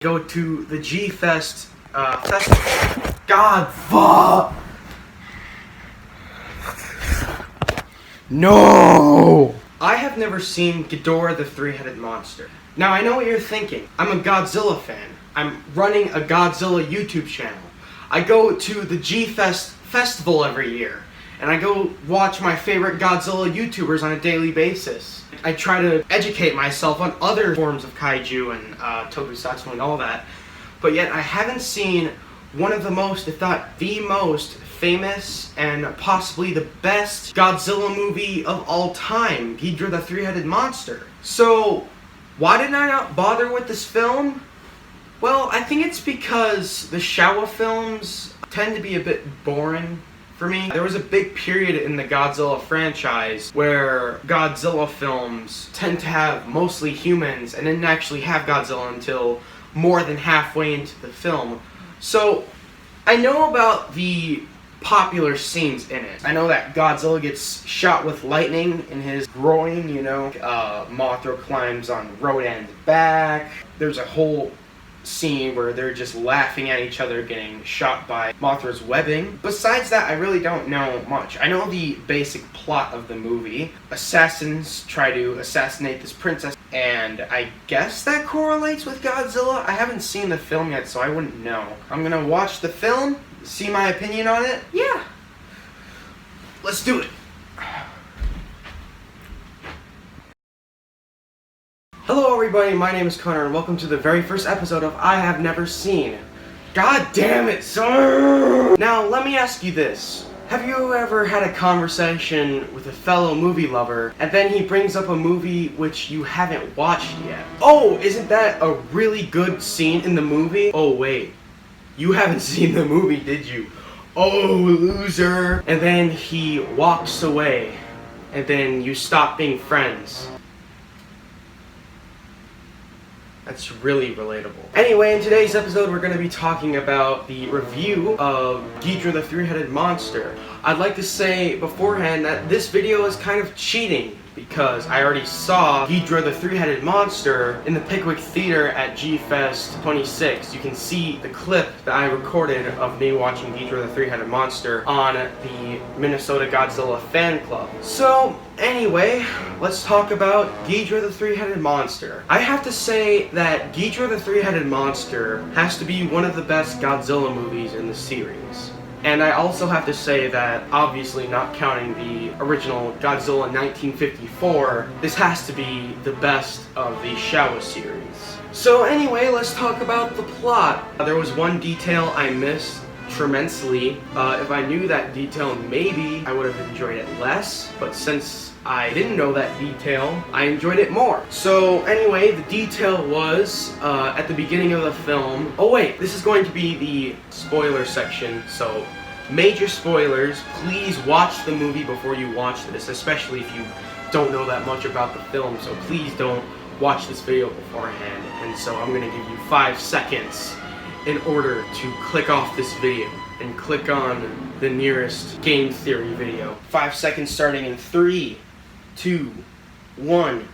Go to the G Fest festival. God fuck! No! I have never seen Ghidrah the Three-Headed Monster. Now I know what you're thinking. I'm a Godzilla fan. I'm running a Godzilla YouTube channel. I go to the G Fest festival every year. And I go watch my favorite Godzilla YouTubers on a daily basis. I try to educate myself on other forms of kaiju and tokusatsu and all that. But yet I haven't seen one of the most, if not the most, famous and possibly the best Godzilla movie of all time, Ghidrah the Three-Headed Monster. So, why did I not bother with this film? Well, I think it's because the Showa films tend to be a bit boring for me. There was a big period in the Godzilla franchise where Godzilla films tend to have mostly humans and didn't actually have Godzilla until more than halfway into the film. So, I know about the popular scenes in it. I know that Godzilla gets shot with lightning in his groin, you know. Mothra climbs on Rodan's back. There's a whole scene where they're just laughing at each other getting shot by Mothra's webbing. Besides that, I really don't know much. I know the basic plot of the movie. Assassins try to assassinate this princess, and I guess that correlates with Godzilla. I haven't seen the film yet, so I wouldn't know. I'm gonna watch the film, see my opinion on it. Yeah. Let's do it. Hello everybody, my name is Connor and welcome to the very first episode of I Have Never Seen. God damn it, sir! Now, let me ask you this. Have you ever had a conversation with a fellow movie lover and then he brings up a movie which you haven't watched yet? Oh, isn't that a really good scene in the movie? Oh wait, you haven't seen the movie, did you? Oh, loser! And then he walks away and then you stop being friends. That's really relatable. Anyway, in today's episode, we're going to be talking about the review of Ghidrah the Three-Headed Monster. I'd like to say beforehand that this video is kind of cheating because I already saw Ghidrah the Three-Headed Monster in the Pickwick Theater at G-Fest 26. You can see the clip that I recorded of me watching Ghidrah the Three-Headed Monster on the Minnesota Godzilla fan club. So, anyway, let's talk about Ghidrah the Three-Headed Monster. I have to say that Ghidrah the Three-Headed Monster has to be one of the best Godzilla movies in the series. And I also have to say that, obviously not counting the original Godzilla 1954, this has to be the best of the Showa series. So anyway, let's talk about the plot. There was one detail I missed tremendously. If I knew that detail, maybe I would have enjoyed it less, but since I didn't know that detail, I enjoyed it more. So anyway, the detail was at the beginning of the film. Oh wait, this is going to be the spoiler section, so major spoilers. Please watch the movie before you watch this, especially if you don't know that much about the film, so please don't watch this video beforehand. And so I'm going to give you 5 seconds in order to click off this video and click on the nearest game theory video. 5 seconds starting in 3, 2, 1.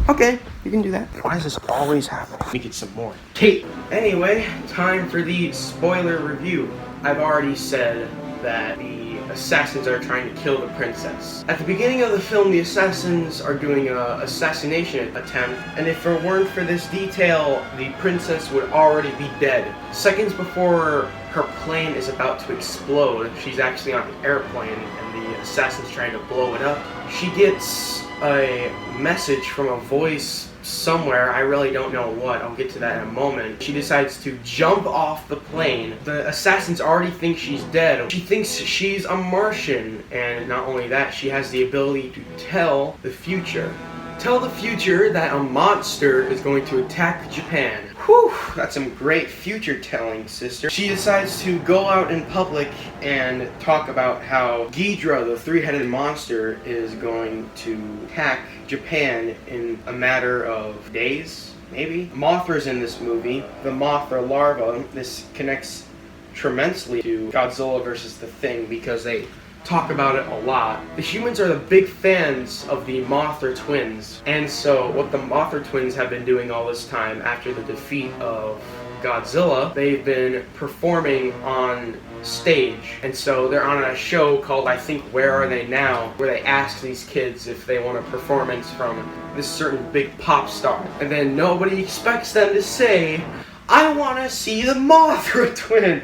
Okay, you can do that. Why does this always happen? Let me get some more tape. Anyway, time for the spoiler review. I've already said that the assassins are trying to kill the princess. At the beginning of the film, the assassins are doing an assassination attempt, and if it weren't for this detail, the princess would already be dead. Seconds before her plane is about to explode, she's actually on an airplane, and the assassin's trying to blow it up. She gets a message from a voice somewhere, I really don't know what, I'll get to that in a moment. She decides to jump off the plane. The assassins already think she's dead. She thinks she's a Martian, and not only that, she has the ability to tell the future. Tell the future that a monster is going to attack Japan. Whew, that's some great future telling, sister. She decides to go out in public and talk about how Ghidrah, the Three-Headed Monster, is going to attack Japan in a matter of days, maybe? Mothra's in this movie. The Mothra larva, this connects tremendously to Godzilla versus the Thing because they talk about it a lot. The humans are the big fans of the Mothra twins, and so what the Mothra twins have been doing all this time after the defeat of Godzilla, they've been performing on stage, and so they're on a show called, I think, Where Are They Now, where they ask these kids if they want a performance from this certain big pop star, and then nobody expects them to say, "I want to see the Mothra twins."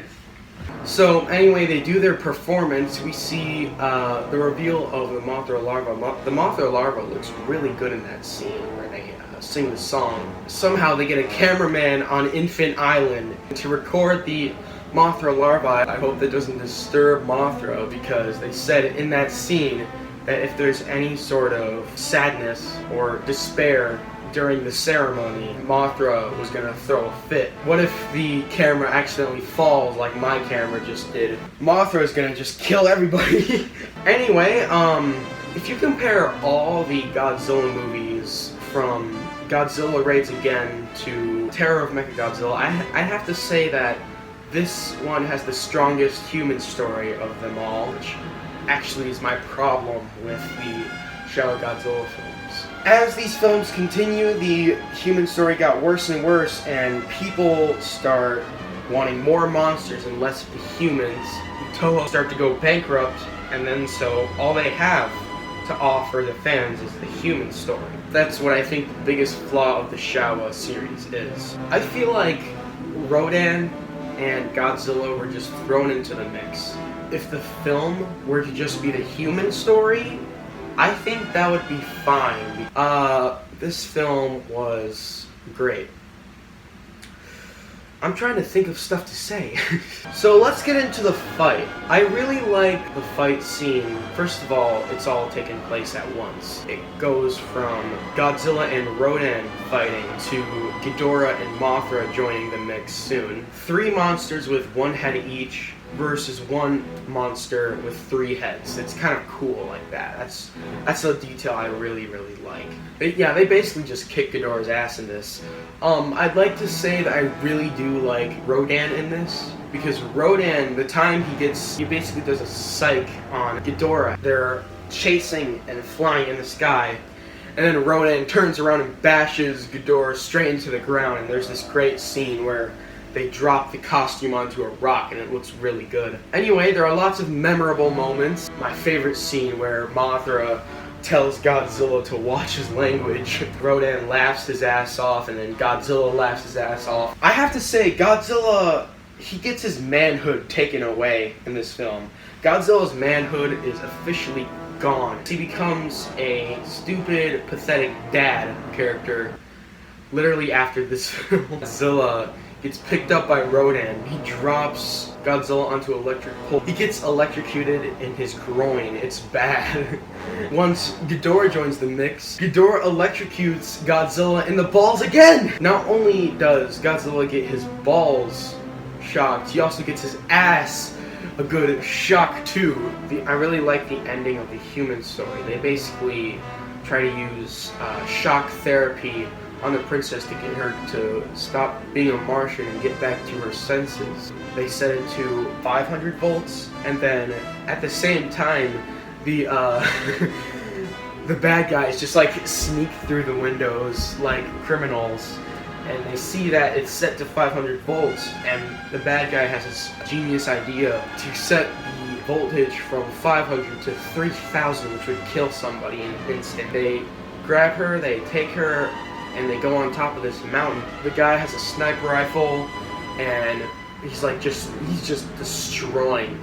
So anyway, they do their performance. We see the reveal of the Mothra larva. The Mothra larva looks really good in that scene where they sing the song. Somehow they get a cameraman on Infant Island to record the Mothra larva. I hope that doesn't disturb Mothra, because they said in that scene that if there's any sort of sadness or despair during the ceremony, Mothra was gonna throw a fit. What if the camera accidentally falls like my camera just did? Mothra is gonna just kill everybody. Anyway, if you compare all the Godzilla movies from Godzilla Raids Again to Terror of Mechagodzilla, I have to say that this one has the strongest human story of them all, which actually is my problem with the Shadow Godzilla films. As these films continue, the human story got worse and worse, and people start wanting more monsters and less of the humans. Toho start to go bankrupt, and then so all they have to offer the fans is the human story. That's what I think the biggest flaw of the Showa series is. I feel like Rodan and Godzilla were just thrown into the mix. If the film were to just be the human story, I think that would be fine. This film was great. I'm trying to think of stuff to say. So let's get into the fight. I really like the fight scene. First of all, it's all taking place at once. It goes from Godzilla and Rodan fighting to Ghidorah and Mothra joining the mix soon. 3 monsters with 1 head each versus 1 monster with 3 heads. It's kind of cool like that. That's a detail I really like. They basically just kick Ghidorah's ass in this. I'd like to say that I really do like Rodan in this, because Rodan, the time he basically does a psych on Ghidorah. They're chasing and flying in the sky, and then Rodan turns around and bashes Ghidorah straight into the ground, and there's this great scene where they drop the costume onto a rock and it looks really good. Anyway, there are lots of memorable moments. My favorite scene where Mothra tells Godzilla to watch his language. Rodan laughs his ass off, and then Godzilla laughs his ass off. I have to say, Godzilla, he gets his manhood taken away in this film. Godzilla's manhood is officially gone. He becomes a stupid, pathetic dad character literally after this film. Godzilla gets picked up by Rodan. He drops Godzilla onto an electric pole. He gets electrocuted in his groin. It's bad. Once Ghidorah joins the mix, Ghidorah electrocutes Godzilla in the balls again! Not only does Godzilla get his balls shocked, he also gets his ass a good shock too. I really like the ending of the human story. They basically try to use shock therapy on the princess to get her to stop being a Martian and get back to her senses. They set it to 500 volts, and then at the same time, the the bad guys just like sneak through the windows like criminals, and they see that it's set to 500 volts, and the bad guy has this genius idea to set the voltage from 500 to 3,000, which would kill somebody in an instant. They grab her, they take her, and they go on top of this mountain. The guy has a sniper rifle, and he's just destroying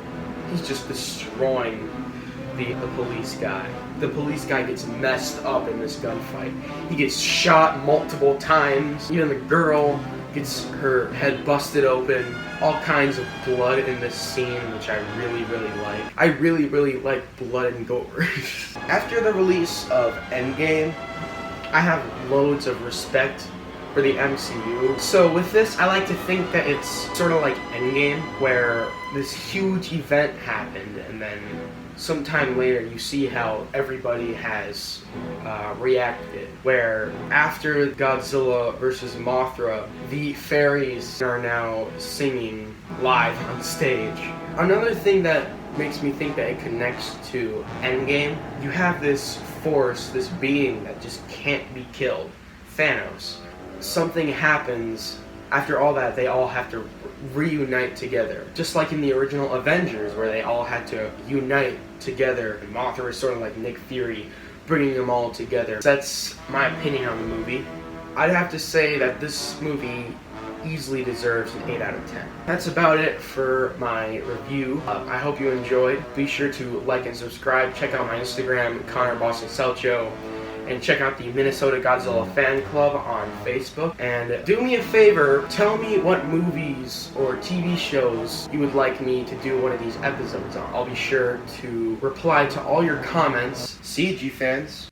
the police guy. The police guy gets messed up in this gunfight. He gets shot multiple times. Even the girl gets her head busted open. All kinds of blood in this scene, which I really like. I really like blood and gore. After the release of Endgame, I have loads of respect for the MCU. So with this, I like to think that it's sort of like Endgame, where this huge event happened, and then sometime later you see how everybody has reacted. Where after Godzilla versus Mothra, the fairies are now singing live on stage. Another thing that makes me think that it connects to Endgame. You have this force, this being that just can't be killed, Thanos. Something happens. After all that, they all have to reunite together. Just like in the original Avengers, where they all had to unite together. And Mothra is sort of like Nick Fury, bringing them all together. That's my opinion on the movie. I'd have to say that this movie easily deserves an 8 out of 10. That's about it for my review. I hope you enjoyed. Be sure to like and subscribe. Check out my Instagram, Connor Boston Selcho, and check out the Minnesota Godzilla Fan Club on Facebook. And do me a favor, tell me what movies or TV shows you would like me to do one of these episodes on. I'll be sure to reply to all your comments. See you, G-fans.